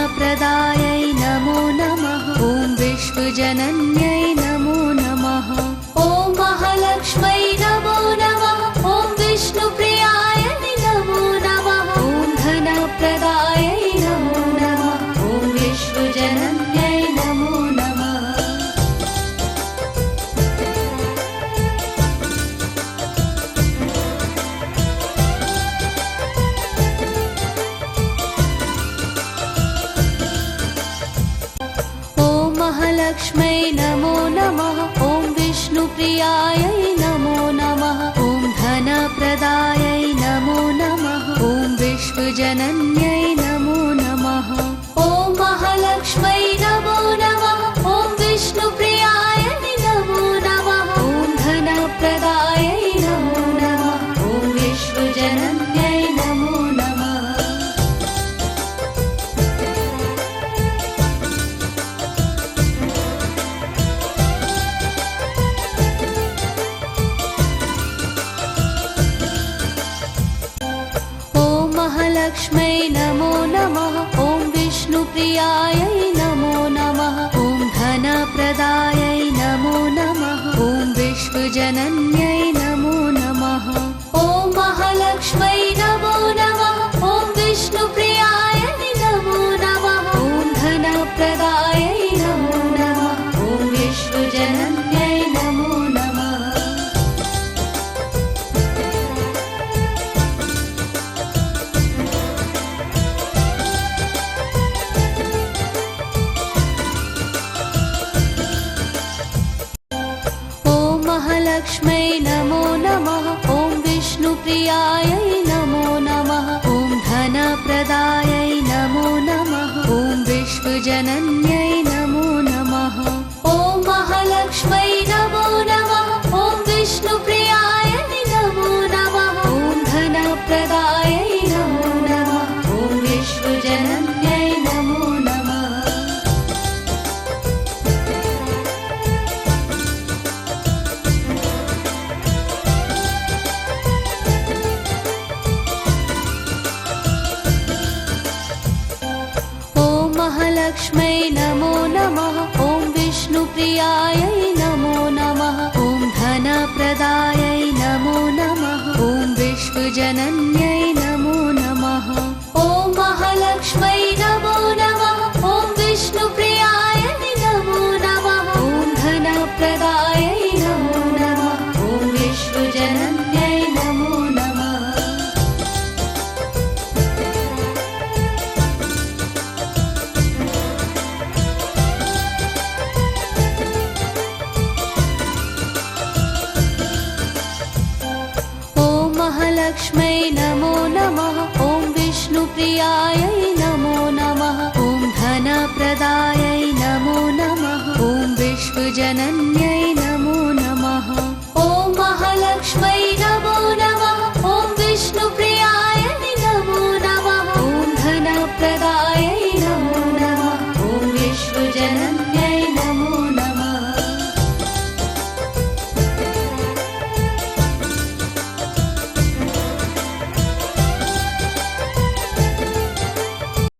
धनप्रदायै नमो नमः। ॐ विश्वजनन्यै नमो नमः। ॐ महालक्ष्मै नमो नमः। ॐ विष्णुप्रियाय नमो नमः। ॐ धनप्रदायै नमो नमः। ॐ विश्वजनन्यै नमो नमः। महालक्ष्मै नमो नमः। ॐ विष्णुप्रियायै नमो नमः। ॐ धनप्रदायै नमो नमः। ॐ विश्वजनन्यै नमो नमः। ॐ महालक्ष्मै नमो नमः। ॐ विष्णुप्रियाय नमो नमः। ॐ धनप्रदायै नमो नमः। ॐ विश्वजनन्यै नमो नमः। महालक्ष्मै नमो नमः। ॐ विष्णुप्रियायै नमो नमः। ॐ धनप्रदायै नमो नमः। ॐ विश्वजनन्यै नमो नमः। ॐ महालक्ष्मै नमो नमः। ॐ विष्णुप्रियाय नमो नमः। ॐ धनप्रदायै नमो नमः। ॐ विश्वजनन्यै नमो नमः। महालक्ष्मै नमो नमः। ॐ विष्णुप्रियायै नमो नमः। ॐ धनप्रदायै नमो नमः। ॐ विश्वजनन्यै नमो नमः। ॐ महालक्ष्मै नमो नमः। ॐ विष्णुप्रियाय नमो नमः। ॐ धनप्रदायै नमो नमः। ॐ विश्वजनन्यै नमो नमः। महालक्ष्मै नमो नमः। ॐ विष्णुप्रियायै नमो नमः। ॐ धनप्रदायै नमो नमः। ॐ विश्वजनन्यै नमो नमः। ॐ महालक्ष्मै नमो नमः। ॐ विष्णुप्रियाय नमो नमः। ॐ धनप्रदायै नमो नमः। ॐ विश्वजनन्यै नमो नमः। महालक्ष्मै नमो नमः। ॐ विष्णुप्रियायै नमो नमः। ॐ धनप्रदायै नमो नमः। ॐ विश्वजनन्यै नमो नमः। ॐ महालक्ष्मै नमो नमः। ॐ विष्णुप्रियाय नमो नमः। ॐ धनप्रदायै नमो नमः। ॐ विश्वजनन्यै